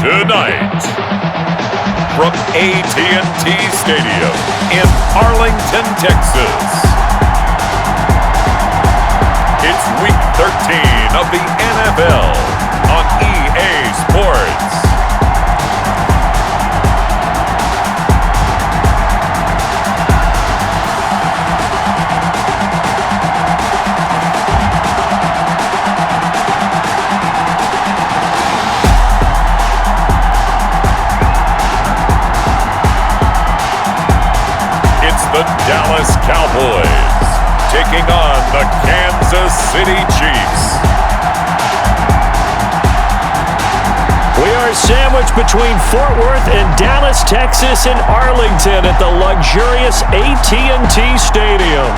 Tonight, from AT&T Stadium in Arlington, Texas, it's Week 13 of the NFL on EA Sports. The Dallas Cowboys taking on the Kansas City Chiefs. We are sandwiched between Fort Worth and Dallas, Texas, and Arlington at the luxurious AT&T Stadium.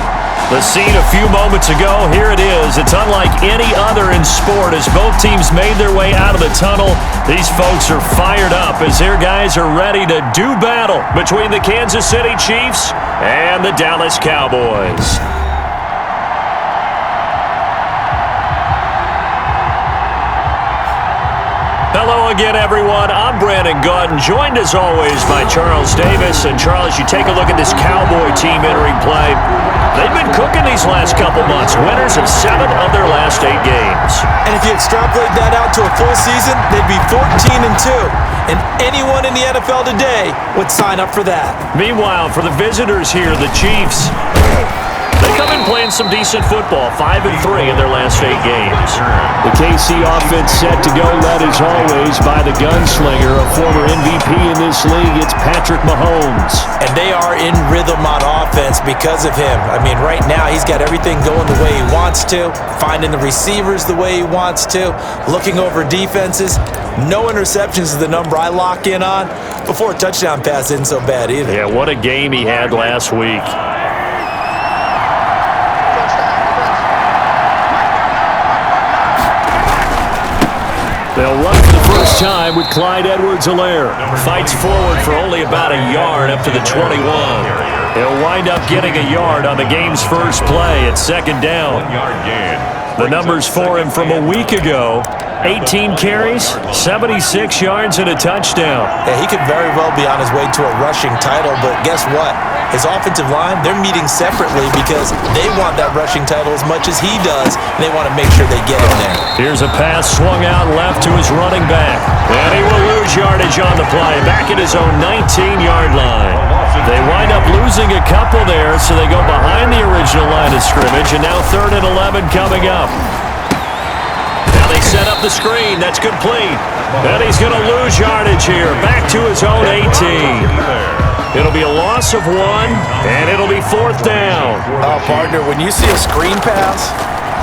The scene a few moments ago, here it is. It's unlike any other in sport as both teams made their way out of the tunnel. These folks are fired up as their guys are ready to do battle between the Kansas City Chiefs and the Dallas Cowboys. Hello again, everyone. I'm Brandon Gautin, joined as always by Charles Davis. And Charles, you take a look at this Cowboy team entering play. They've been cooking these last couple months, winners of 7 of their last 8 games. And if you extrapolate that out to a full season, they'd be 14-2. And anyone in the NFL today would sign up for that. Meanwhile, for the visitors here, the Chiefs, they come in playing some decent football, 5-3 in their last 8 games. The KC offense set to go, led as always by the gunslinger, a former MVP in this league. It's Patrick Mahomes. And they are in rhythm on offense because of him. I mean, right now he's got everything going the way he wants to, finding the receivers the way he wants to, looking over defenses. No interceptions is the number I lock in on. Before a touchdown pass isn't so bad either. Yeah, what a game he had last week. They'll run for the first time with Clyde Edwards-Helaire. Fights forward for only about a yard up to the 21. He'll wind up getting a yard on the game's first play at second down. The numbers for him from a week ago: 18 carries, 76 yards, and a touchdown. Yeah, he could very well be on his way to a rushing title, but guess what? His offensive line, they're meeting separately because they want that rushing title as much as he does, and they want to make sure they get him there. Here's a pass swung out left to his running back, and he will lose yardage on the play, back at his own 19-yard line. They wind up losing a couple there, so they go behind the original line of scrimmage, and now 3rd and 11 coming up. Now they set up the screen. That's complete. And he's going to lose yardage here, back to his own 18. It'll be a loss of 1, and it'll be 4th down. Oh, partner, when you see a screen pass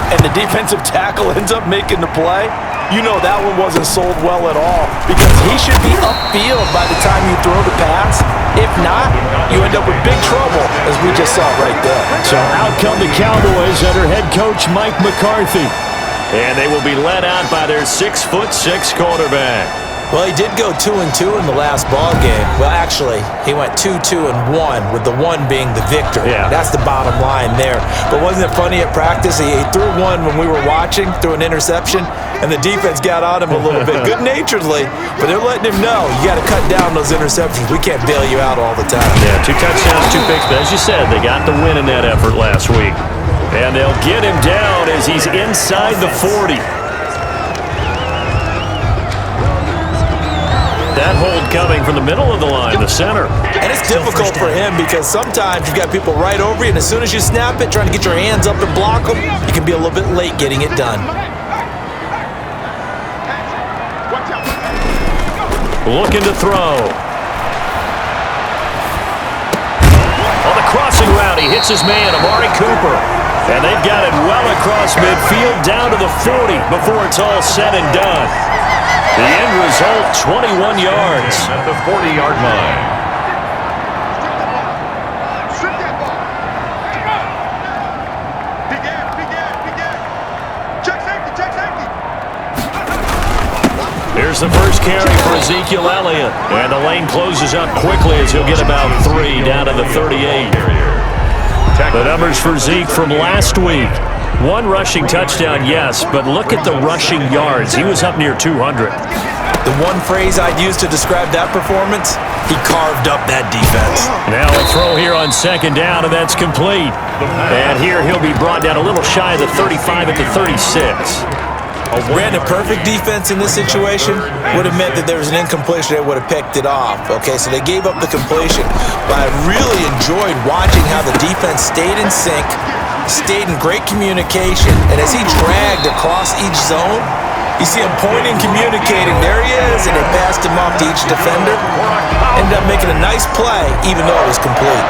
and the defensive tackle ends up making the play, you know that one wasn't sold well at all because he should be upfield by the time you throw the pass. If not, you end up with big trouble, as we just saw right there. So out come the Cowboys under head coach Mike McCarthy. And they will be led out by their 6'6" quarterback. Well, he did go 2-2 in the last ball game. Well, actually, he went 2-2-1, with the 1 being the victory. Yeah. That's the bottom line there. But wasn't it funny at practice? He threw one when we were watching, threw an interception, and the defense got on him a little bit, good-naturedly. But they're letting him know, you got to cut down those interceptions. We can't bail you out all the time. Yeah, 2 touchdowns, 2 picks. But as you said, they got the win in that effort last week. And they'll get him down as he's inside the 40. That hold coming from the middle of the line, the center. And it's difficult for him because sometimes you've got people right over you, and as soon as you snap it, trying to get your hands up and block them, you can be a little bit late getting it done. Looking to throw. On the crossing route, he hits his man, Amari Cooper. And they've got it well across midfield, down to the 40 before it's all said and done. The end result, 21 yards. At the 40-yard line. Here's the first carry for Ezekiel Elliott. And the lane closes up quickly as he'll get about 3 down to the 38. The numbers for Zeke from last week: One rushing touchdown, yes, but look at the rushing yards. He was up near 200. The one phrase I'd use to describe that performance, he carved up that defense. Now a throw here on second down, and that's complete. And here he'll be brought down a little shy of the 35 at the 36. Ran a perfect defense in this situation would have meant that there was an incompletion. They would have picked it off. Okay, so they gave up the completion. But I really enjoyed watching how the defense stayed in sync, stayed in great communication, and as he dragged across each zone, you see him pointing, communicating. There he is, and they passed him off to each defender. Ended up making a nice play, even though it was complete.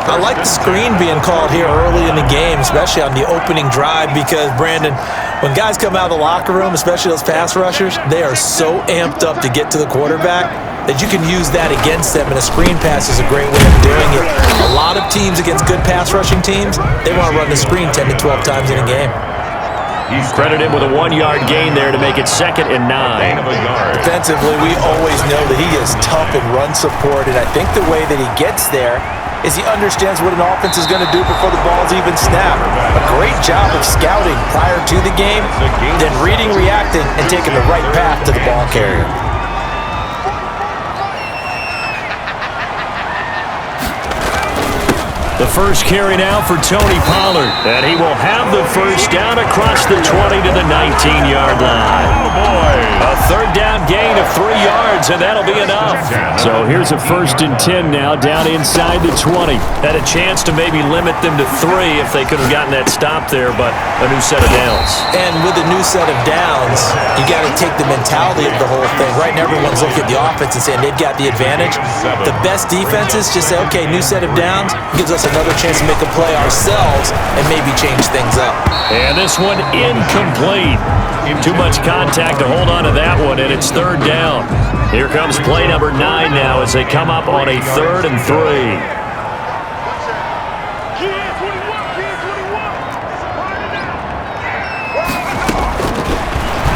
I like the screen being called here early in the game, especially on the opening drive, because, Brandon, when guys come out of the locker room, especially those pass rushers, they are so amped up to get to the quarterback that you can use that against them, and a screen pass is a great way of doing it. A lot of teams against good pass rushing teams, they want to run the screen 10 to 12 times in a game. He's credited with a 1-yard gain there to make it 2nd and 9. Defensively, we always know that he is tough in run support, and I think the way that he gets there is he understands what an offense is going to do before the ball's even snapped. A great job of scouting prior to the game, then reading, reacting, and taking the right path to the ball carrier. The first carry now for Tony Pollard, and he will have the first down across the 20 to the 19-yard line. A third down gain of 3 yards, and that'll be enough. So here's a 1st and 10 now, down inside the 20. Had a chance to maybe limit them to 3 if they could have gotten that stop there, but a new set of downs. And with a new set of downs, you got to take the mentality of the whole thing. Right now, everyone's looking at the offense and saying they've got the advantage. The best defenses just say, okay, new set of downs gives us another chance to make a play ourselves and maybe change things up. And this one incomplete. Too much contact to hold on to that one, and it's 3rd down. Here comes play number 9 now as they come up on a 3rd and 3.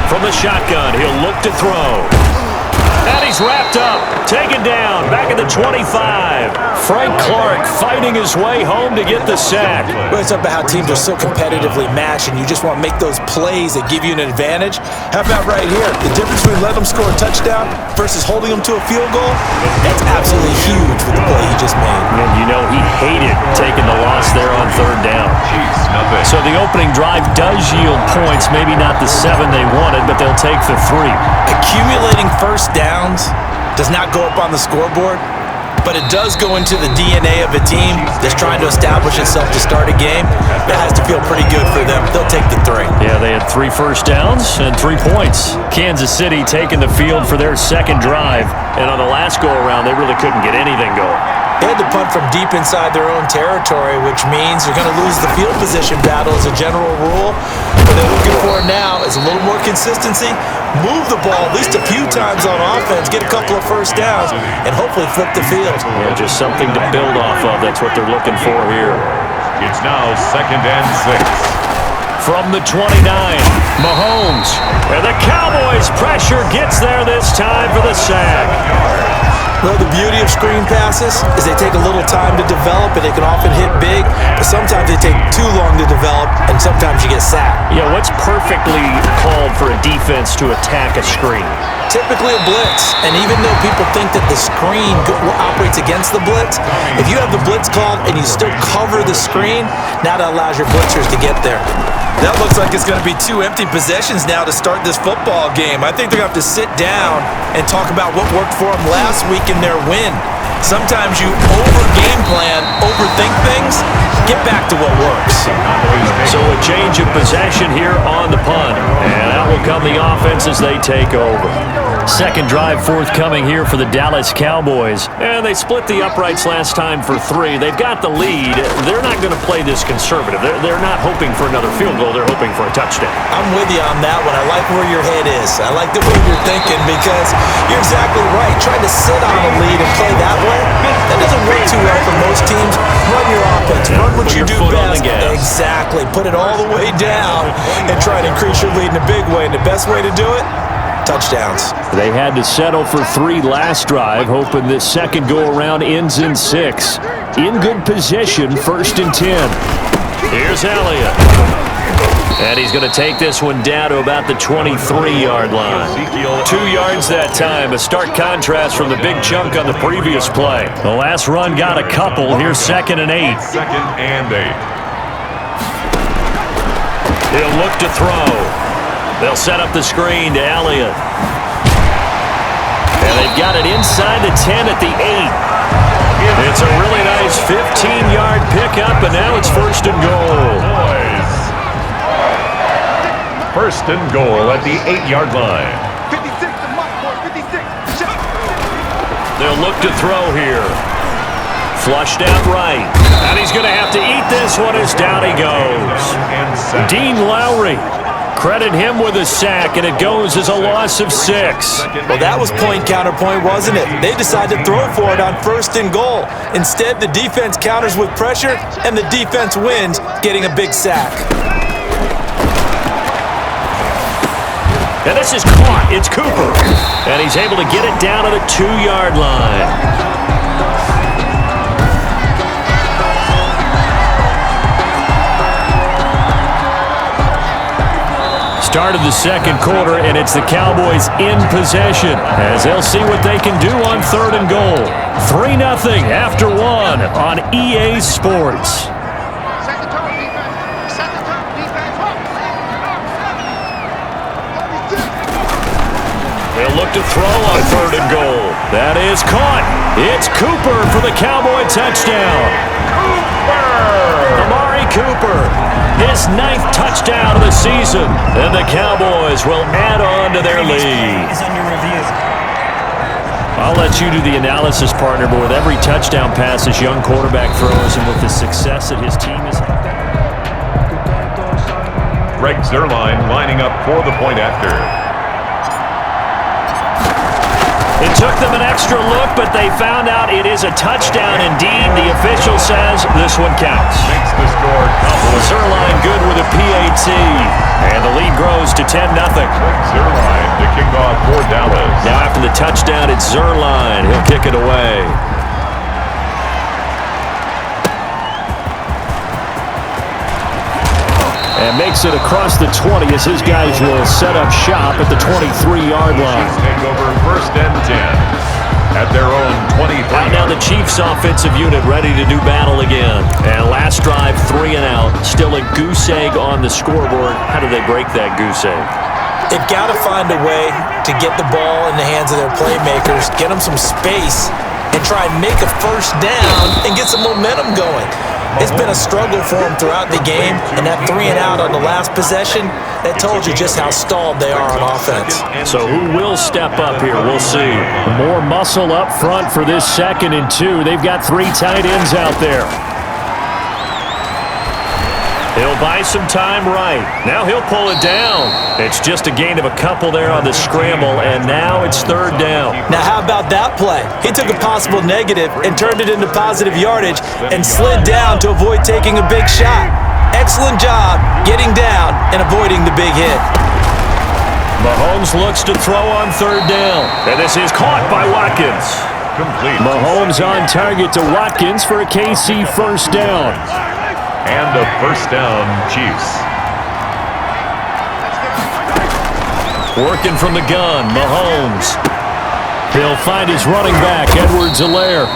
From the shotgun, he'll look to throw. And he's wrapped up, taken down, back at the 25. Frank Clark fighting his way home to get the sack. Well, it's about how teams are so competitively matched, and you just want to make those plays that give you an advantage. How about right here? The difference between letting them score a touchdown versus holding them to a field goal, that's absolutely huge with the play he just made. And you know he hated taking the loss there on 3rd down. So the opening drive does yield points, maybe not the 7 they wanted, but they'll take the 3. Accumulating first downs does not go up on the scoreboard, but it does go into the DNA of a team that's trying to establish itself to start a game. That has to feel pretty good for them. They'll take the 3. Yeah, they had 3 first downs and 3 points. Kansas City taking the field for their 2nd drive, and on the last go-around, they really couldn't get anything going. They had to punt from deep inside their own territory, which means they're going to lose the field position battle as a general rule. What they're looking for now is a little more consistency, move the ball at least a few times on offense, get a couple of first downs, and hopefully flip the field. Yeah, just something to build off of. That's what they're looking for here. It's now 2nd and 6. From the 29, Mahomes. And the Cowboys' pressure gets there this time for the sack. Well, the beauty of screen passes is they take a little time to develop, and they can often hit big, but sometimes they take too long to develop, and sometimes you get sacked. Yeah, what's perfectly called for a defense to attack a screen? Typically a blitz, and even though people think that the screen operates against the blitz, if you have the blitz called and you still cover the screen, now that allows your blitzers to get there. That looks like it's going to be 2 empty possessions now to start this football game. I think they're going to have to sit down and talk about what worked for them last week in their win. Sometimes you over-game plan, overthink things, get back to what works. So a change of possession here on the punt, and out will come the offense as they take over. 2nd drive forthcoming here for the Dallas Cowboys, and they split the uprights last time for 3. They've got the lead. They're not going to play this conservative. They're not hoping for another field goal. They're hoping for a touchdown. I'm with you on that one. I like where your head is. I like the way you're thinking, because you're exactly right. Trying to sit on a lead and play that way, that doesn't work too well for most teams. Run your offense. Run what you do best. Exactly. Put it all the way down and try to increase your lead in a big way. And the best way to do it, touchdowns. They had to settle for 3 last drive, hoping this second go-around ends in 6. In good position, 1st and 10. Here's Elliott. And he's going to take this one down to about the 23-yard line. 2 yards that time, a stark contrast from the big chunk on the previous play. The last run got a couple. Here's 2nd and 8. 2nd and 8. He'll look to throw. They'll set up the screen to Elliott. And they've got it inside the 10 at the 8. It's a really nice 15-yard pickup, and now it's 1st and goal. 1st and goal at the 8-yard line. 56, They'll look to throw here. Flushed out right. And he's going to have to eat this one as down he goes. Dean Lowry. Credit him with a sack, and it goes as a loss of 6. Well, that was point counterpoint, wasn't it? They decided to throw for it on 1st and goal. Instead, the defense counters with pressure, and the defense wins, getting a big sack. And this is caught. It's Cooper. And he's able to get it down to the 2-yard line. Start of the 2nd quarter, and it's the Cowboys in possession as they'll see what they can do on 3rd and goal. 3-0 after 1 on EA Sports. They'll look to throw on 3rd and goal. That is caught. It's Cooper for the Cowboy touchdown. Amari Cooper, his 9th touchdown of the season. And the Cowboys will add on to their lead. I'll let you do the analysis, partner, but with every touchdown pass this young quarterback throws and with the success that his team is having. Greg Zuerlein lining up for the point after. It took them an extra look, but they found out it is a touchdown indeed. The official says this one counts. Makes the score. Zuerlein good with a PAT. And the lead grows to 10-0. Zuerlein to kick off for Dallas. Now after the touchdown, it's Zuerlein. He'll kick it away. And makes it across the 20 as his guys will set up shop at the 23-yard line. Take over 1st and 10 at their own 23. Out now the Chiefs offensive unit ready to do battle again. And last drive, 3 and out. Still a goose egg on the scoreboard. How do they break that goose egg? They've got to find a way to get the ball in the hands of their playmakers, get them some space, and try and make a 1st down and get some momentum going. It's been a struggle for them throughout the game, and that 3 and out on the last possession, that told you just how stalled they are on offense. So who will step up here? We'll see. More muscle up front for this 2nd and 2. They've got 3 tight ends out there. He'll buy some time right. Now he'll pull it down. It's just a gain of a couple there on the scramble, and now it's 3rd down. Now how about that play? He took a possible negative and turned it into positive yardage and slid down to avoid taking a big shot. Excellent job getting down and avoiding the big hit. Mahomes looks to throw on 3rd down. And this is caught by Watkins. Complete. Mahomes on target to Watkins for a KC 1st down. And a 1st down, Chiefs. Working from the gun, Mahomes. He'll find his running back, Edwards-Helaire.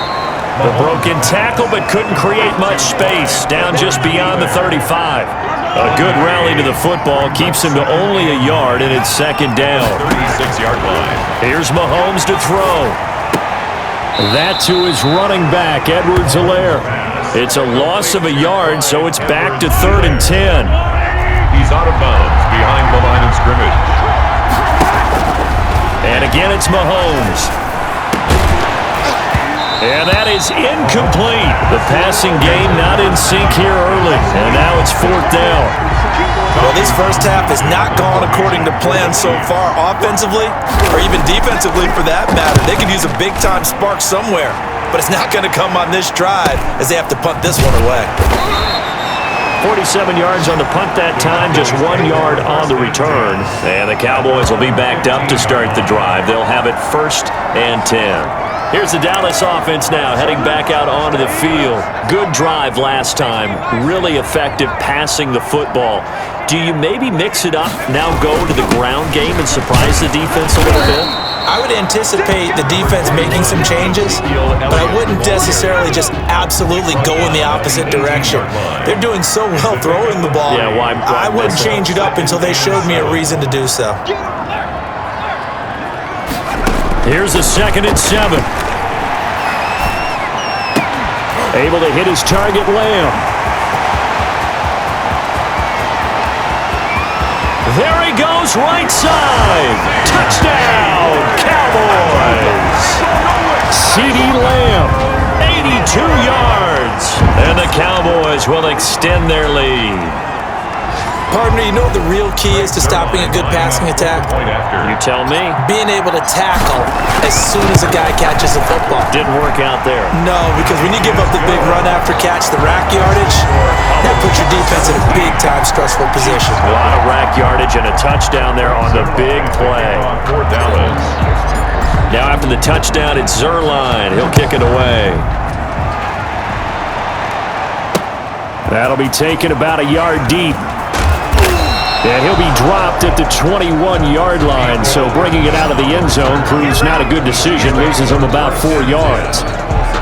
The broken tackle, but couldn't create much space. Down just beyond the 35. A good rally to the football keeps him to only a yard, and it's 2nd down. 36-yard line. Here's Mahomes to throw. That to his running back, Edwards-Helaire. It's a loss of a yard, so it's back to 3rd and 10. He's out of bounds behind the line of scrimmage. And again, it's Mahomes. And that is incomplete. The passing game not in sync here early. And now it's 4th down. Well, this 1st half has not gone according to plan so far offensively, or even defensively for that matter. They could use a big-time spark somewhere, but it's not going to come on this drive as they have to punt this one away. 47 yards on the punt that time, just 1 yard on the return. And the Cowboys will be backed up to start the drive. They'll have it 1st and 10. Here's the Dallas offense now heading back out onto the field. Good drive last time. Really effective passing the football. Do you maybe mix it up, now go to the ground game and surprise the defense a little bit? I would anticipate the defense making some changes, but I wouldn't necessarily just absolutely go in the opposite direction. They're doing so well throwing the ball. Yeah, why I wouldn't change it up until they showed me a reason to do so. Here's a 2nd and 7. Able to hit his target, Lamb. There he goes, right side. Touchdown, Cowboys. CeeDee Lamb. 82 yards. And the Cowboys will extend their lead. Partner, you know what the real key is to stopping a good passing attack? You tell me. Being able to tackle as soon as a guy catches a football. Didn't work out there. No, because when you give up the big run after catch, the rack yardage, that puts your defense in a big-time stressful position. A lot of rack yardage and a touchdown there on the big play. Now after the touchdown, it's Zerline. He'll kick it away. That'll be taken about a yard deep. And he'll be dropped at the 21-yard line, so bringing it out of the end zone proves not a good decision, loses him about 4 yards.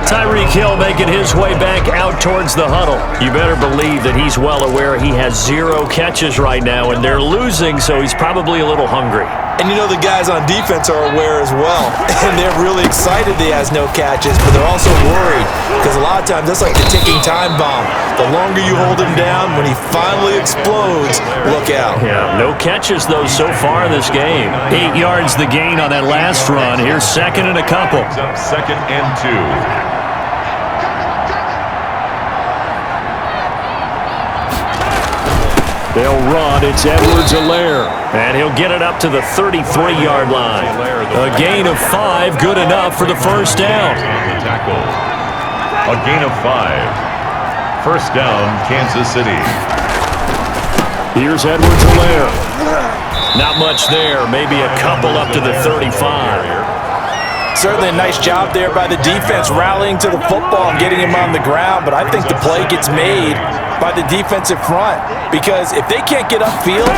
Tyreek Hill making his way back out towards the huddle. You better believe that he's well aware he has 0 catches right now, and they're losing, so he's probably a little hungry. And you know the guys on defense are aware as well. And they're really excited that he has no catches, but they're also worried. Because a lot of times that's like the ticking time bomb. The longer you hold him down, when he finally explodes, look out. Yeah, no catches, though, so far in this game. 8 yards the gain on that last run. Here's 2nd and a couple. 2nd and 2. They'll run. It's Edwards-Helaire. And he'll get it up to the 33-yard line. A gain of 5, good enough for the first down. A gain of 5. First down, Kansas City. Here's Edwards-Helaire. Not much there. Maybe a couple up to the 35. Certainly a nice job there by the defense rallying to the football and getting him on the ground, but I think the play gets made by the defensive front, because if they can't get upfield,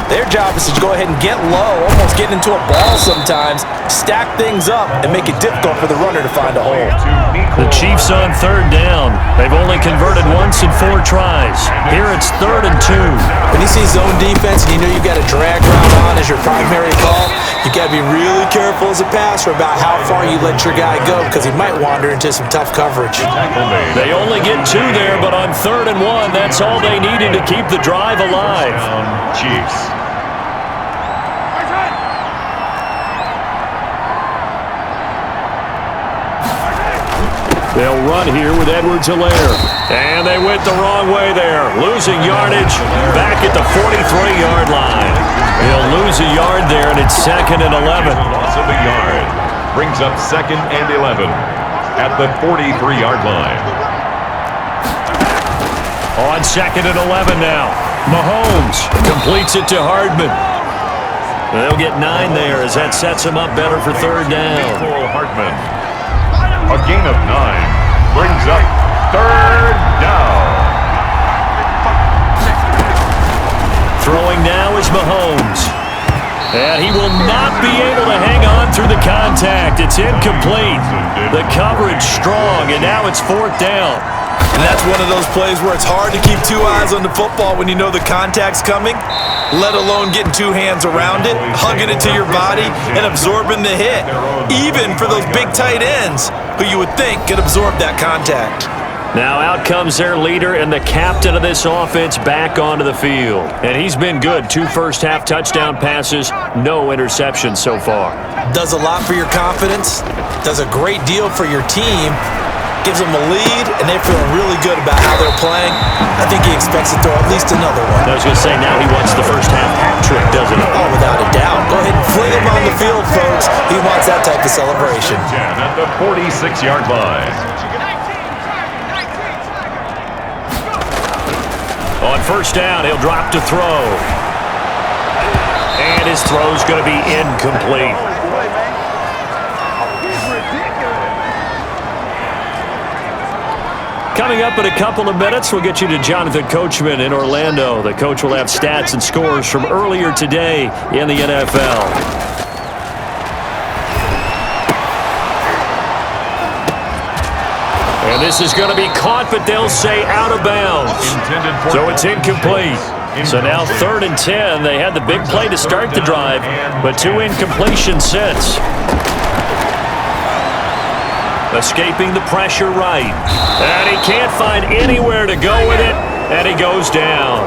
their job is to go ahead and get low, almost get into a ball sometimes, stack things up, and make it difficult for the runner to find a hole. The Chiefs on 3rd down. They've only converted once in 4 tries. Here it's 3rd and 2. When you see zone defense and you know you've got a drag route on as your primary call, you got to be really careful as a passer about how far you let your guy go, because he might wander into some tough coverage. They only get 2 there, but on 3rd and 1, that's all they needed to keep the drive alive. Chiefs. They'll run here with Edwards-Helaire. And they went the wrong way there. Losing yardage back at the 43-yard line. He'll lose a yard there, and it's 2nd and 11. Loss of a yard. Brings up 2nd and 11 at the 43-yard line. On 2nd and 11 now. Mahomes completes it to Hardman. They'll get 9 there as that sets him up better for 3rd down. Hardman. A gain of 9 brings up 3rd down. Throwing now is Mahomes. And he will not be able to hang on through the contact. It's incomplete. The coverage strong, and now it's 4th down. And that's one of those plays where it's hard to keep 2 eyes on the football when you know the contact's coming, let alone getting 2 hands around it, hugging it to your body, and absorbing the hit. Even for those big tight ends, who you would think could absorb that contact. Now out comes their leader and the captain of this offense back onto the field. And he's been good. 2 first-half touchdown passes, no interceptions so far. Does a lot for your confidence, does a great deal for your team, gives them a lead, and they're feeling really good about how they're playing. I think he expects to throw at least another one. I was going to say, now he wants the first-half hat trick, doesn't he? Oh, without a doubt. Go ahead and fling him on the field, folks. He wants that type of celebration. 10 at the 46-yard line. On 1st down, he'll drop to throw. And his throw's going to be incomplete. Coming up in a couple of minutes, we'll get you to Jonathan Coachman in Orlando. The coach will have stats and scores from earlier today in the NFL. And this is going to be caught, but they'll say out of bounds. So it's incomplete. So now 3rd and 10. They had the big play to start the drive, but 2 incompletions since. Escaping the pressure right. And he can't find anywhere to go with it, and he goes down.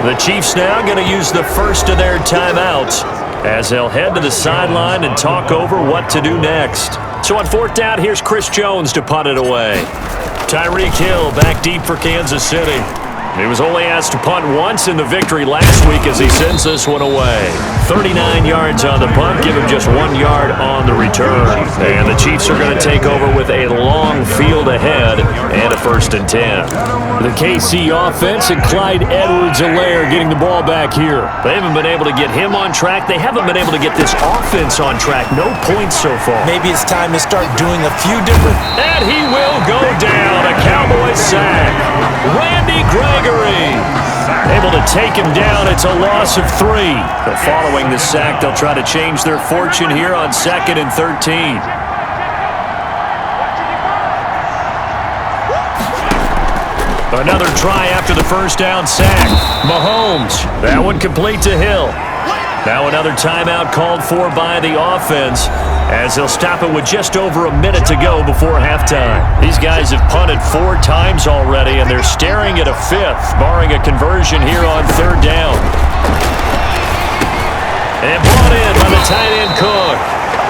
The Chiefs now going to use the first of their timeouts as they'll head to the sideline and talk over what to do next. So on 4th down, here's Chris Jones to punt it away. Tyreek Hill back deep for Kansas City. He was only asked to punt once in the victory last week as he sends this one away. 39 yards on the punt, give him just 1 yard on the return. And the Chiefs are going to take over with a long field ahead and a 1st and 10. The KC offense and Clyde Edwards-Helaire getting the ball back here. They haven't been able to get him on track. They haven't been able to get this offense on track. No points so far. Maybe it's time to start doing a few different... And he will go down. A Cowboys sack. Randy Gregory able to take him down. It's a loss of 3. But following the sack, they'll try to change their fortune here on 2nd and 13. Another try after the first down sack. Mahomes, that one complete to Hill. Now another timeout called for by the offense as they'll stop it with just over a minute to go before halftime. These guys have punted 4 times already, and they're staring at a 5th, barring a conversion here on 3rd down. And brought in by the tight end Cook.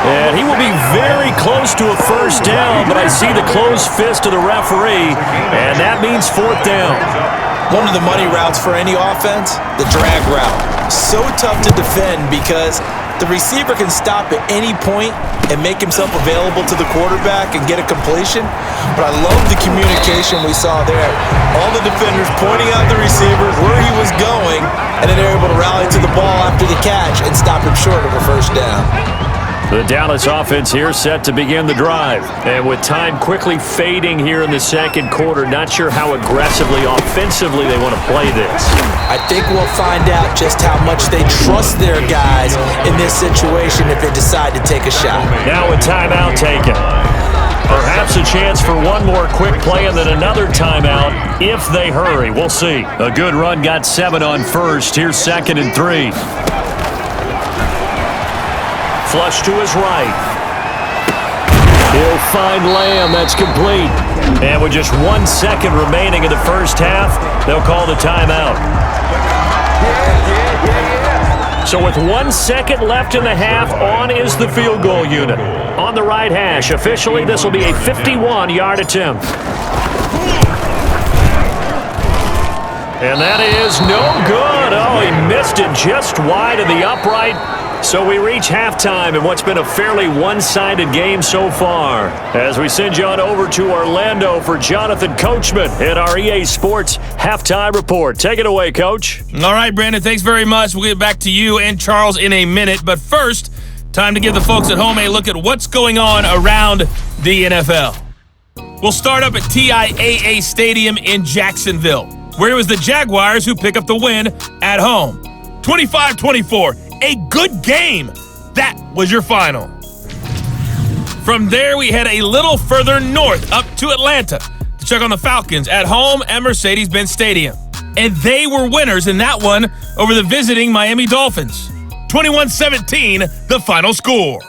And he will be very close to a 1st down, but I see the closed fist of the referee, and that means 4th down. One of the money routes for any offense, the drag route. So tough to defend because the receiver can stop at any point and make himself available to the quarterback and get a completion. But I love the communication we saw there. All the defenders pointing out the receiver where he was going, and then they're able to rally to the ball after the catch and stop him short of a 1st down. The Dallas offense here set to begin the drive. And with time quickly fading here in the 2nd quarter, not sure how aggressively, offensively they want to play this. I think we'll find out just how much they trust their guys in this situation if they decide to take a shot. Now a timeout taken. Perhaps a chance for one more quick play and then another timeout if they hurry. We'll see. A good run got 7 on 1st. Here's 2nd and 3. Flush to his right. He'll find Lamb. That's complete. And with just 1 second remaining in the first half, they'll call the timeout. So with 1 second left in the half, on is the field goal unit. On the right hash, officially this will be a 51-yard attempt. And that is no good. Oh, he missed it just wide of the upright. So we reach halftime in what's been a fairly one-sided game so far. As we send you on over to Orlando for Jonathan Coachman at our EA Sports Halftime Report. Take it away, Coach. All right, Brandon, thanks very much. We'll get back to you and Charles in a minute. But first, time to give the folks at home a look at what's going on around the NFL. We'll start up at TIAA Stadium in Jacksonville, where it was the Jaguars who pick up the win at home. 25-24. A good game. That was your final. From there, we head a little further north up to Atlanta to check on the Falcons at home at Mercedes-Benz Stadium. And they were winners in that one over the visiting Miami Dolphins. 21-17, the final score.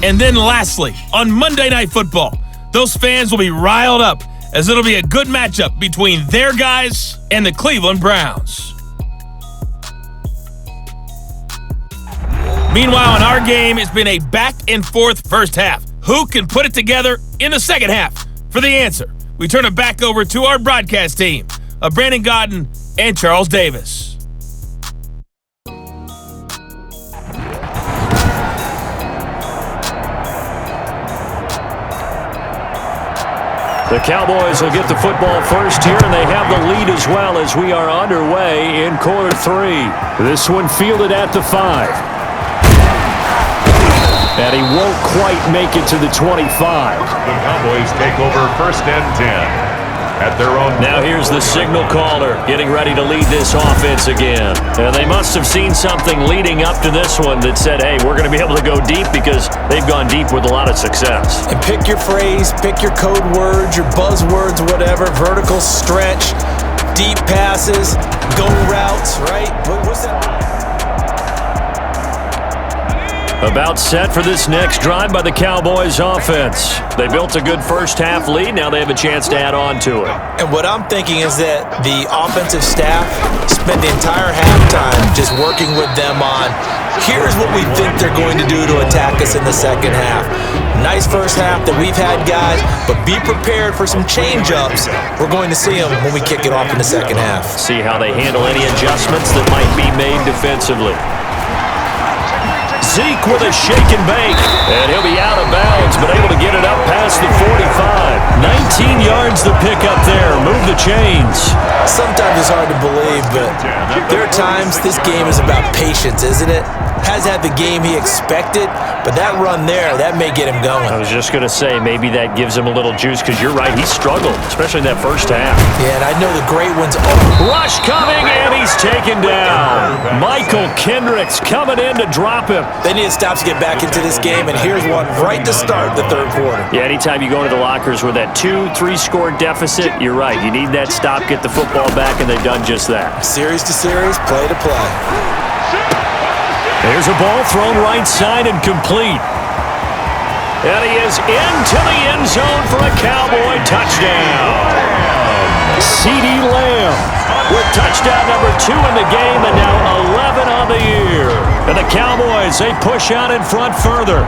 And then lastly, on Monday Night Football, those fans will be riled up as it'll be a good matchup between their guys and the Cleveland Browns. Meanwhile, in our game, it's been a back-and-forth first half. Who can put it together in the second half? For the answer, we turn it back over to our broadcast team of Brandon Godden and Charles Davis. The Cowboys will get the football first here, and they have the lead as well as we are underway in quarter 3. This one fielded at the 5. And he won't quite make it to the 25. The Cowboys take over 1st and 10. At their own. Now here's the signal caller getting ready to lead this offense again. And they must have seen something leading up to this one that said, hey, we're going to be able to go deep because they've gone deep with a lot of success. And pick your phrase, pick your code words, your buzzwords, whatever, vertical stretch, deep passes, go routes, right? What's that? About set for this next drive by the Cowboys offense. They built a good first half lead. Now they have a chance to add on to it. And what I'm thinking is that the offensive staff spent the entire halftime just working with them on, here's what we think they're going to do to attack us in the second half. Nice first half that we've had, guys, but be prepared for some change-ups. We're going to see them when we kick it off in the second half. See how they handle any adjustments that might be made defensively. Zeke with a shake and bake, and he'll be out of bounds, but able to get it up past the 45. 19 yards the pick up there. Move the chains. Sometimes it's hard to believe, but there are times this game is about patience, isn't it? Has had the game he expected, but that run there, that may get him going. I was just going to say, maybe that gives him a little juice, because you're right, he struggled, especially in that first half. Yeah, and I know the great ones. Rush coming, and he's taken down. Michael Kendricks coming in to drop him. They need to stop to get back into this game, and here's one right to start the third quarter. Yeah, anytime you go into the lockers with that 2-3 score deficit, you're right. You need that stop, get the football back, and they've done just that. Series to series, play to play. There's a ball thrown right side and complete. And he is into the end zone for a Cowboy touchdown. CeeDee Lamb with touchdown number 2 in the game and now 11 on the year. And the Cowboys, they push out in front further.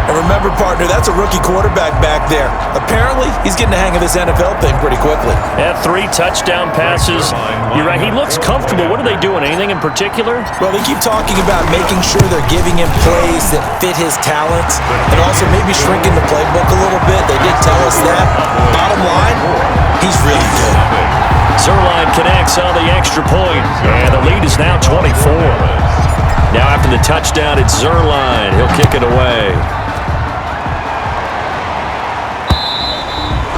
And remember, partner, that's a rookie quarterback back there. Apparently, he's getting the hang of this NFL thing pretty quickly. Had 3 touchdown passes. You're right, he looks comfortable. What are they doing? Anything in particular? Well, they keep talking about making sure they're giving him plays that fit his talents and also maybe shrinking the playbook a little bit. They did tell us that. Bottom line, he's really good. Zerline connects on the extra point, and the lead is now 24. Now after the touchdown, it's Zerline. He'll kick it away.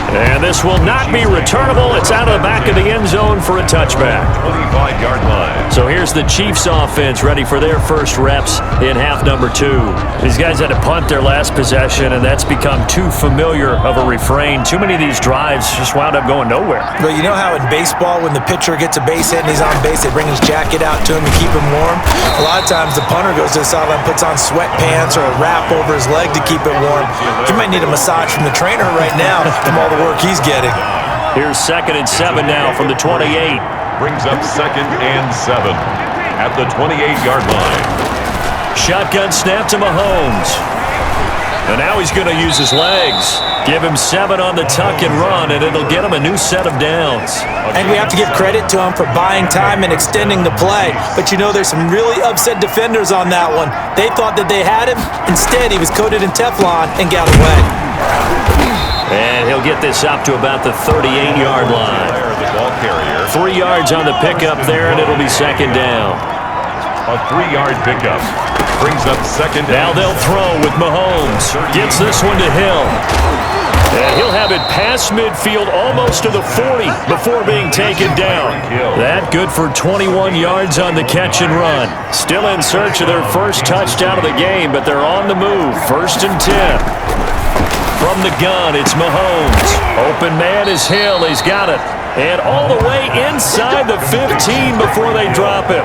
And this will not be returnable. It's out of the back of the end zone for a touchback. 25-yard line. So here's the Chiefs offense ready for their first reps in half number 2. These guys had to punt their last possession, and that's become too familiar of a refrain. Too many of these drives just wound up going nowhere. Well, you know how in baseball, when the pitcher gets a base hit and he's on base, they bring his jacket out to him to keep him warm? A lot of times the punter goes to the sideline, puts on sweatpants or a wrap over his leg to keep it warm. He might need a massage from the trainer right now from all the work he's getting. Here's 2nd and 7 now from the 28. Brings up 2nd and 7 at the 28-yard line. Shotgun snap to Mahomes. And now he's going to use his legs. Give him 7 on the tuck and run, and it'll get him a new set of downs. And we have to give credit to him for buying time and extending the play. But you know, there's some really upset defenders on that one. They thought that they had him. Instead, he was coated in Teflon and got away. And he'll get this up to about the 38-yard line. 3 yards on the pickup there, and it'll be 2nd down. A 3-yard pickup brings up 2nd down. Now they'll throw with Mahomes. Gets this one to Hill. And he'll have it past midfield almost to the 40 before being taken down. That good for 21 yards on the catch and run. Still in search of their first touchdown of the game, but they're on the move. 1st and 10. From the gun, it's Mahomes. Open man is Hill. He's got it. And all the way inside the 15 before they drop him.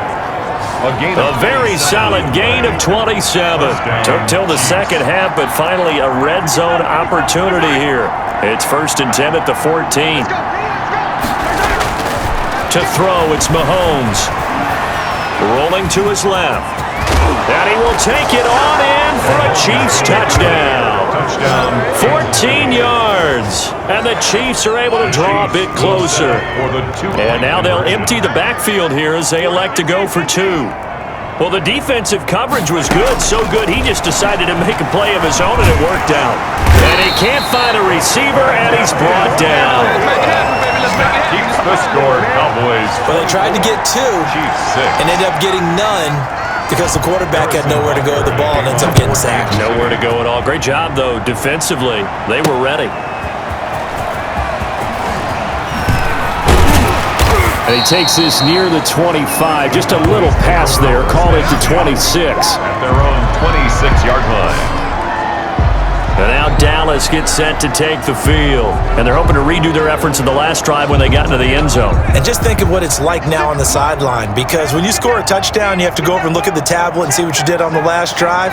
A very solid gain of 27. Took till the second half, but finally a red zone opportunity here. It's 1st and 10 at the 14. To throw, it's Mahomes. Rolling to his left. And he will take it on in for a Chiefs touchdown. 14 yards. And the Chiefs are able to draw a bit closer. And now they'll empty the backfield here as they elect to go for 2. Well, the defensive coverage was good, so good he just decided to make a play of his own, and it worked out. And he can't find a receiver, and he's brought down. Keeps the score, Cowboys. Well, they tried to get 2 Chiefs 6. and ended up getting none. because the quarterback had nowhere to go with the ball and ends up getting sacked. Nowhere to go at all. Great job, though, defensively. They were ready. And he takes this near the 25. Just a little pass there. Call it the 26. At their own 26-yard line. And now Dallas gets set to take the field. And they're hoping to redo their efforts in the last drive when they got into the end zone. And just think of what it's like now on the sideline, because when you score a touchdown, you have to go over and look at the tablet and see what you did on the last drive.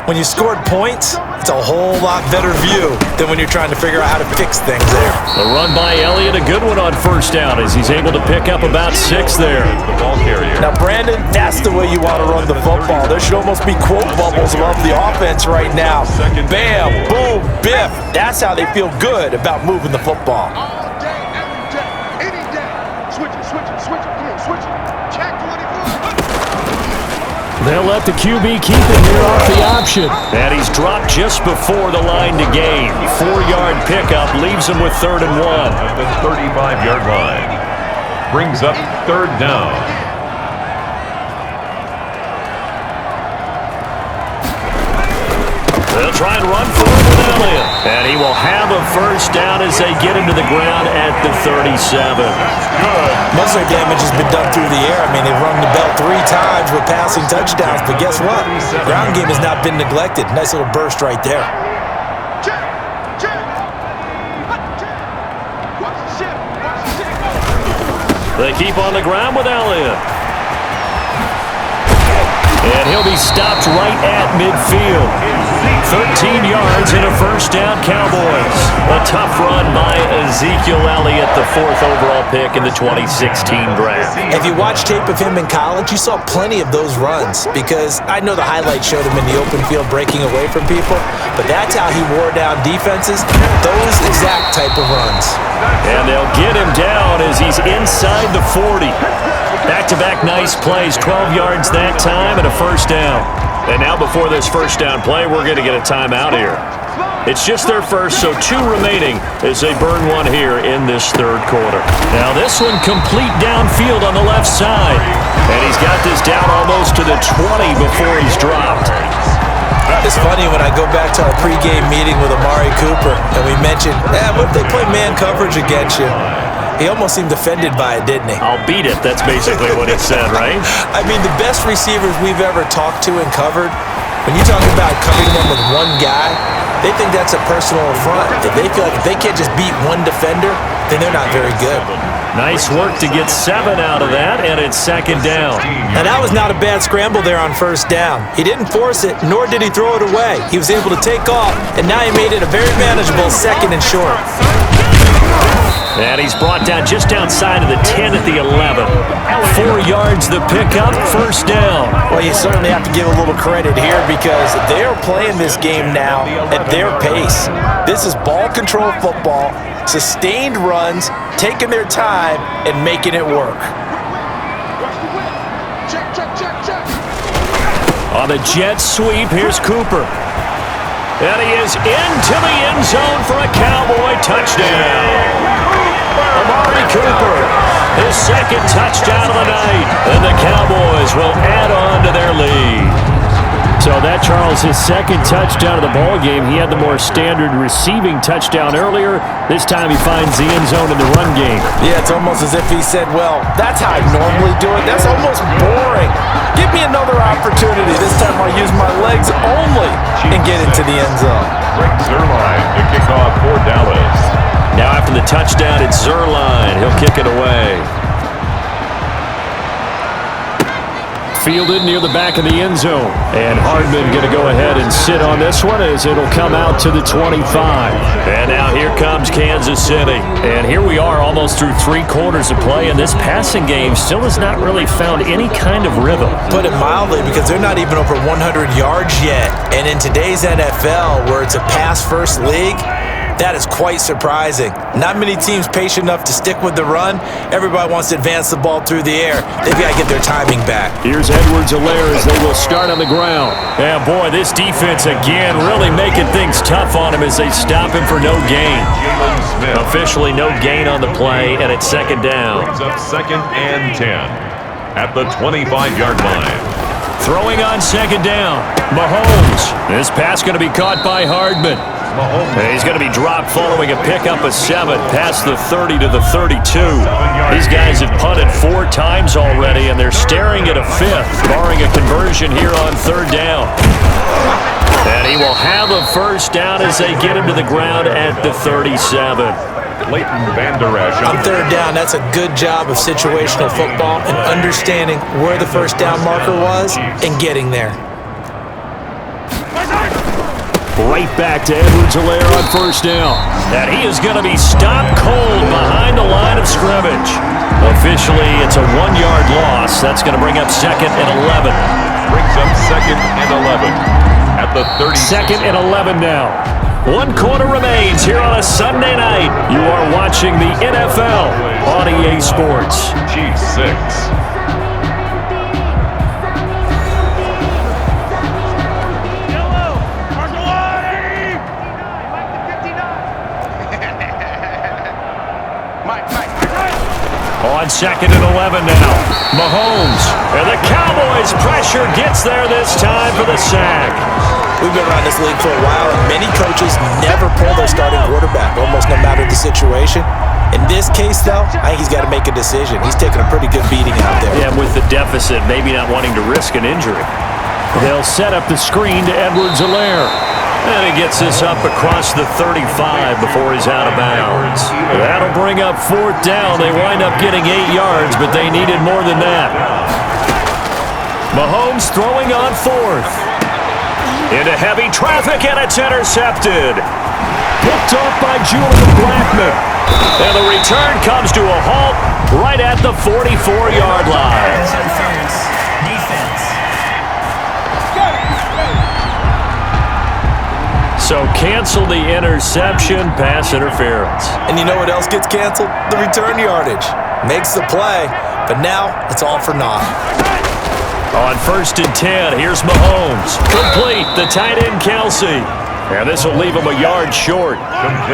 When you scored points, it's a whole lot better view than when you're trying to figure out how to fix things there. The run by Elliott, a good one on first down as he's able to pick up about 6 there. The ball carrier. Now, Brandon, that's the way you want to run the football. There should almost be quote bubbles above the offense right now. Bam, boom, biff. That's how they feel good about moving the football. All day, every day, any day. Switch it, switch it, switch it, come on, switch it. Check 24. They'll let the QB keep it here off the option. And he's dropped just before the line to gain. 4-yard pickup leaves him with 3rd and 1. At the 35-yard line. Brings up 3rd down. They'll try and run for it with Elliott. And he will have a first down as they get him to the ground at the 37. Most of their damage has been done through the air. I mean, they've rung the bell 3 times with passing touchdowns, but guess what? Ground game has not been neglected. Nice little burst right there. Check, check. Watch the ship, watch the ship. They keep on the ground with Elliott. And he'll be stopped right at midfield. 13 yards and a first down, Cowboys. A tough run by Ezekiel Elliott, the 4th overall pick in the 2016 draft. If you watch tape of him in college, you saw plenty of those runs, because I know the highlights showed him in the open field breaking away from people, but that's how he wore down defenses, those exact type of runs. And they'll get him down as he's inside the 40. Back-to-back nice plays, 12 yards that time and a first down. And now before this first down play, we're going to get a timeout here. It's just their first, so 2 remaining as they burn one here in this 3rd quarter. Now this one complete downfield on the left side. And he's got this down almost to the 20 before he's dropped. It's funny when I go back to our pregame meeting with Amari Cooper and we mentioned, what if they play man coverage against you? He almost seemed offended by it, didn't he? I'll beat it. That's basically what he said, right? I mean, the best receivers we've ever talked to and covered, when you talk about covering them with one guy, they think that's a personal affront. If they feel like if they can't just beat one defender, then they're not very good. Nice work to get 7 out of that, and it's 2nd down. And that was not a bad scramble there on first down. He didn't force it, nor did he throw it away. He was able to take off, and now he made it a very manageable 2nd and short. And he's brought down just outside of the 10 at the 11. 4 yards the pickup, first down. Well, you certainly have to give a little credit here because they're playing this game now at their pace. This is ball control football, sustained runs, taking their time, and making it work. Check, check, check, check. On the jet sweep, here's Cooper. And he is into the end zone for a Cowboy touchdown. Amari Cooper, his 2nd touchdown of the night, and the Cowboys will add on to their lead. So that, Charles, his 2nd touchdown of the ball game. He had the more standard receiving touchdown earlier. This time he finds the end zone in the run game. Yeah, it's almost as if he said, well, that's how I normally do it. That's almost boring. Give me another opportunity. This time I'll use my legs only and get into the end zone. Rick Zerline to kick off for Dallas. Now after the touchdown, it's Zerline. He'll kick it away. Fielded near the back of the end zone. And Hardman going to go ahead and sit on this one as it'll come out to the 25. And now here comes Kansas City. And here we are almost through 3 quarters of play, and this passing game still has not really found any kind of rhythm. Put it mildly, because they're not even over 100 yards yet. And in today's NFL, where it's a pass-first league, that is quite surprising. Not many teams patient enough to stick with the run. Everybody wants to advance the ball through the air. They've got to get their timing back. Here's Edwards-Helaire as they will start on the ground. Yeah, boy, this defense again really making things tough on him as they stop him for no gain. Officially no gain on the play, and it's 2nd down. Brings up 2nd and 10 at the 25-yard line. Throwing on second down. Mahomes. This pass going to be caught by Hardman. He's going to be dropped following a pickup of 7 past the 30 to the 32. These guys have punted 4 times already, and they're staring at a 5th, barring a conversion here on third down. And he will have a first down as they get him to the ground at the 37. On third down, that's a good job of situational football and understanding where the first down marker was and getting there. Right back to Edwards-Helaire on first down. And he is going to be stopped cold behind the line of scrimmage. Officially, it's a 1-yard loss. That's going to bring up second and 11. Brings up second and 11 at the 30. Second and 11 now. 1 quarter remains here on a Sunday night. You are watching the NFL on EA Sports. Chiefs 6. On second and 11 now. Mahomes. And the Cowboys pressure gets there this time for the sack. We've been around this league for a while, and many coaches never pull their starting quarterback, almost no matter the situation. In this case, though, I think he's got to make a decision. He's taking a pretty good beating out there. Yeah, with the deficit, maybe not wanting to risk an injury. They'll set up the screen to Edwards-Helaire. And he gets this up across the 35 before he's out of bounds. That'll bring up fourth down. They wind up getting 8 yards, but they needed more than that. Mahomes throwing on fourth. Into heavy traffic, and it's intercepted. Picked off by Julian Blackmon. And the return comes to a halt right at the 44-yard line. So cancel the interception, pass interference. And you know what else gets canceled? The return yardage. Makes the play, but now it's all for naught. On first and 10, here's Mahomes. Complete, the tight end Kelsey. And this will leave him a yard short.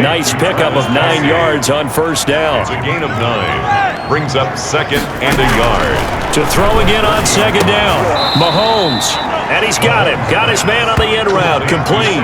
Nice pickup of 9 yards on first down. It's a gain of 9. Brings up second and a yard. To throw again on second down. Mahomes. And he's got him. Got his man on the in route. Complete.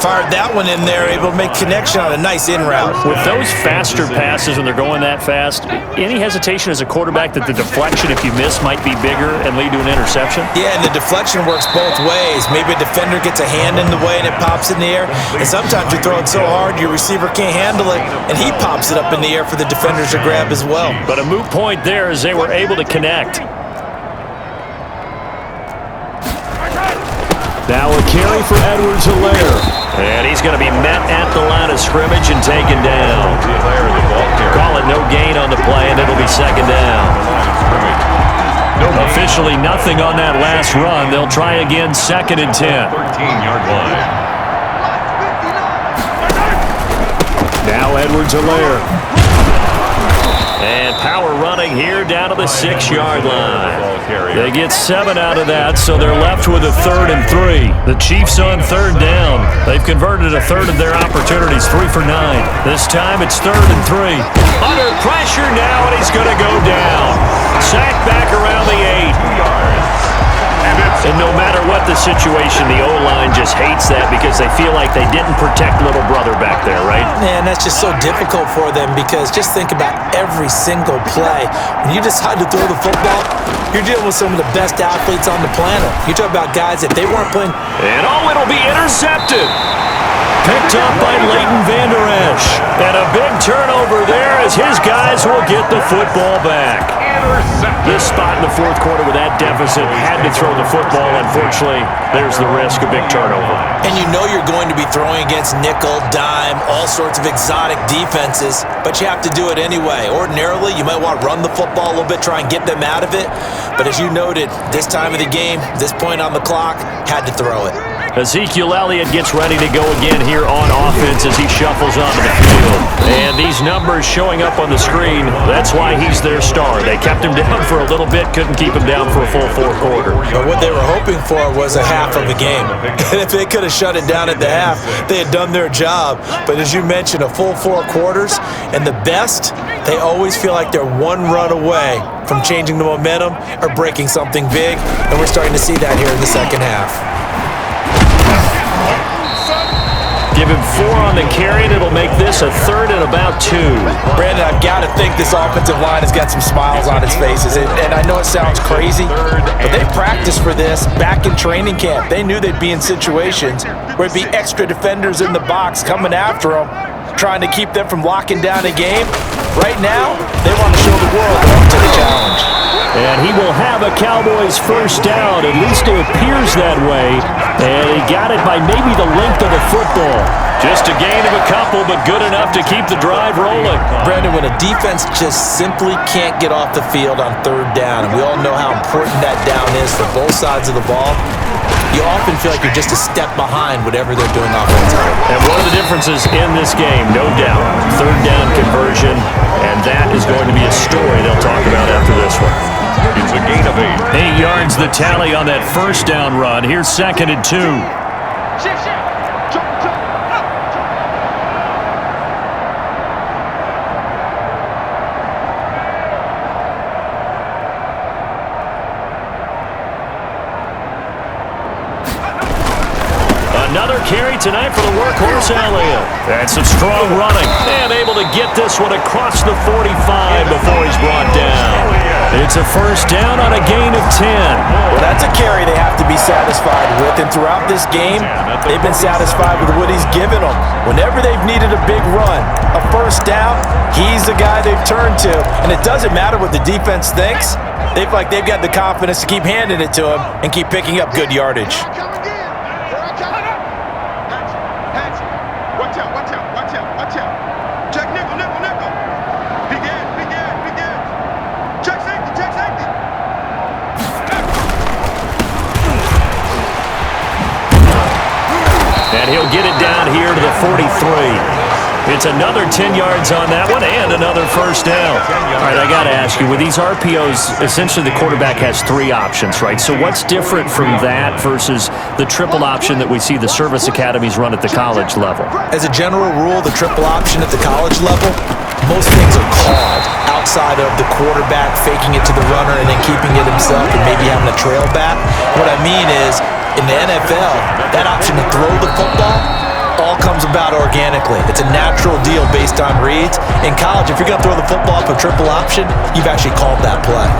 Fired that one in there, able to make connection on a nice in route. With those faster passes when they're going that fast, any hesitation as a quarterback that the deflection, if you miss, might be bigger and lead to an interception? Yeah, and the deflection works both ways. Maybe a defender gets a hand in the way and it pops in the air. And sometimes you throw it so hard your receiver can't handle it, and he pops it up in the air for the defenders to grab as well. But a moot point there as they were able to connect. Now a carry for Edwards-Helaire. And he's going to be met at the line of scrimmage and taken down. Call it no gain on the play, and it'll be second down. Officially nothing on that last run. They'll try again second and 10. 13-yard line. Now Edwards-Helaire. And power running here down to the 6-yard line. They get 7 out of that, so they're left with a 3rd and 3. The Chiefs on third down. They've converted a third of their opportunities, 3 for 9. This time it's 3rd and 3. Under pressure now, and he's going to go down. Sacked back around the 8. 2 yards. And no matter what the situation, the O-line just hates that because they feel like they didn't protect little brother back there, right? Man, that's just so difficult for them because just think about every single play. When you decide to throw the football, you're dealing with some of the best athletes on the planet. You talk about guys, if they weren't playing... And it'll be intercepted. Picked up by Leighton Vander Esch. And a big turnover there as his guys will get the football back. This spot in the fourth quarter with that deficit had to throw the football. Unfortunately, there's the risk of big turnover. And you know you're going to be throwing against nickel, dime, all sorts of exotic defenses, but you have to do it anyway. Ordinarily, you might want to run the football a little bit, try and get them out of it. But as you noted, this time of the game, this point on the clock, had to throw it. Ezekiel Elliott gets ready to go again here on offense as he shuffles onto the field. And these numbers showing up on the screen, that's why he's their star. They kept him down for a little bit, couldn't keep him down for a full 4 quarters. But what they were hoping for was a half of the game. And if they could have shut it down at the half, they had done their job. But as you mentioned, a full 4 quarters, and the best They always feel like they're one run away from changing the momentum or breaking something big, and we're starting to see that here in the second half. Give him 4 on the carry, and it'll make this a 3rd and about 2. Brandon, I've got to think this offensive line has got some smiles on its faces. And I know it sounds crazy, but they practiced for this back in training camp. They knew they'd be in situations where it'd be extra defenders in the box coming after them, trying to keep them from locking down a game. Right now, they want to show the world they're up to the challenge. And he will have a Cowboys first down. At least it appears that way. And he got it by maybe the length of the football. Just a gain of a couple, but good enough to keep the drive rolling. Brandon, when a defense just simply can't get off the field on 3rd down, and we all know how important that down is for both sides of the ball, you often feel like you're just a step behind whatever they're doing offensively. And one of the differences in this game, no doubt, 3rd down conversion, and that is going to be a story they'll talk about after this one. It's a gain of 8. 8 yards the tally on that first down run. Here's 2nd and 2. Another carry tonight for the workhorse Elliott. And some strong running. And able to get this one across the 45 before he's brought down. It's a first down on a gain of 10. Well, that's a carry they have to be satisfied with. And throughout this game, they've been satisfied with what he's given them. Whenever they've needed a big run, a first down, he's the guy they've turned to. And it doesn't matter what the defense thinks. They've got the confidence to keep handing it to him and keep picking up good yardage. Watch out. Check nickel. Big end. Check safety. And he'll get it down here to the 43. It's another 10 yards on that one and another first down. All right, I got to ask you, with these RPOs, essentially the quarterback has 3 options, right? So what's different from that versus the triple option that we see the service academies run at the college level? As a general rule, the triple option at the college level, most things are called outside of the quarterback faking it to the runner and then keeping it himself and maybe having a trail back. What I mean is, in the NFL, that option to throw the football all comes about organically. It's a natural deal based on reads. In college, if you're going to throw the football up a triple option, you've actually called that play.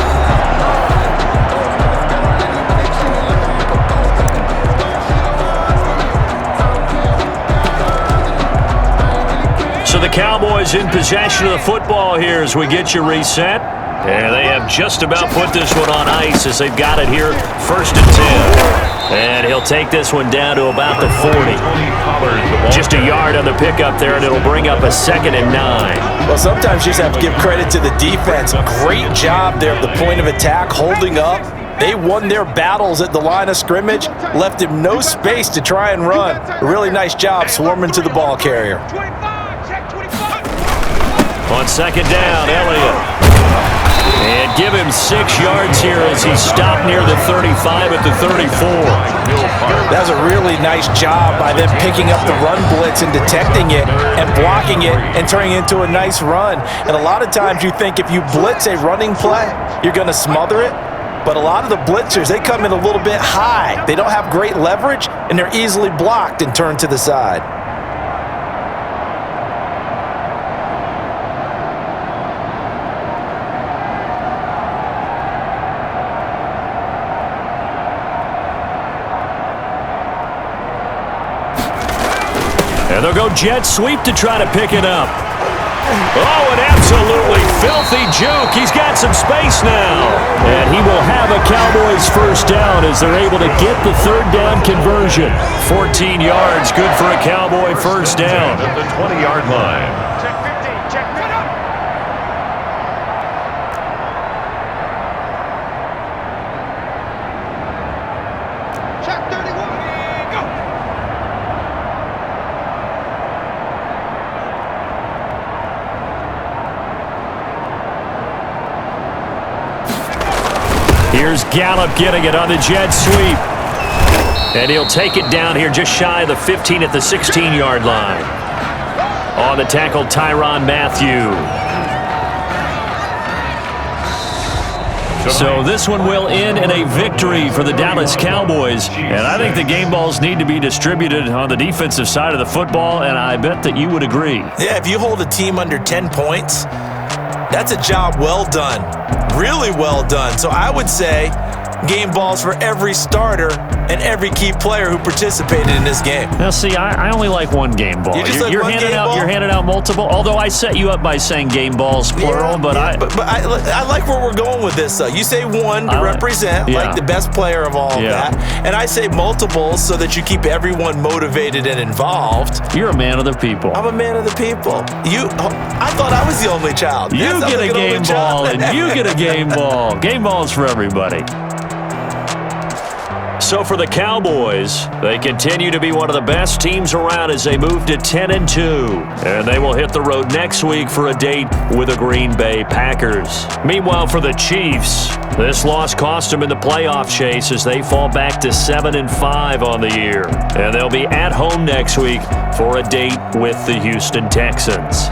So the Cowboys in possession of the football here as we get you reset. And they have just about put this one on ice as they've got it here, 1st and 10. And he'll take this one down to about the 40. Just a yard on the pickup there, and it'll bring up a 2nd and 9. Well, sometimes you just have to give credit to the defense. Great job there at the point of attack, holding up. They won their battles at the line of scrimmage, left him no space to try and run. A really nice job swarming to the ball carrier. On 2nd down, Elliott. And give him 6 yards here as he's stopped near the 35 at the 34. That was a really nice job by them picking up the run blitz and detecting it and blocking it and turning it into a nice run. And a lot of times you think if you blitz a running play, you're going to smother it. But a lot of the blitzers, they come in a little bit high. They don't have great leverage, and they're easily blocked and turned to the side. And they'll go jet sweep to try to pick it up. Oh, an absolutely filthy juke. He's got some space now. And he will have a Cowboys first down as they're able to get the 3rd down conversion. 14 yards, good for a Cowboy first down. At the 20-yard line. Check 15. Check 10 up. Check 31. Go. Here's Gallup getting it on the jet sweep. And he'll take it down here just shy of the 15 at the 16-yard line. On the tackle, Tyrann Mathieu. So this one will end in a victory for the Dallas Cowboys. And I think the game balls need to be distributed on the defensive side of the football, and I bet that you would agree. Yeah, if you hold a team under 10 points, that's a job well done. Really well done. So I would say game balls for every starter and every key player who participated in this game. Now, see, I only like one game ball. You're handing out multiple. Although I set you up by saying game balls plural, but I like where we're going with this. Though you say one to represent like the best player of all of that, and I say multiples so that you keep everyone motivated and involved. You're a man of the people. I'm a man of the people. I thought I was the only child. You get a game ball, and you get a game ball. Game balls for everybody. So for the Cowboys, they continue to be one of the best teams around as they move to 10-2. And they will hit the road next week for a date with the Green Bay Packers. Meanwhile, for the Chiefs, this loss cost them in the playoff chase as they fall back to 7-5 on the year. And they'll be at home next week for a date with the Houston Texans.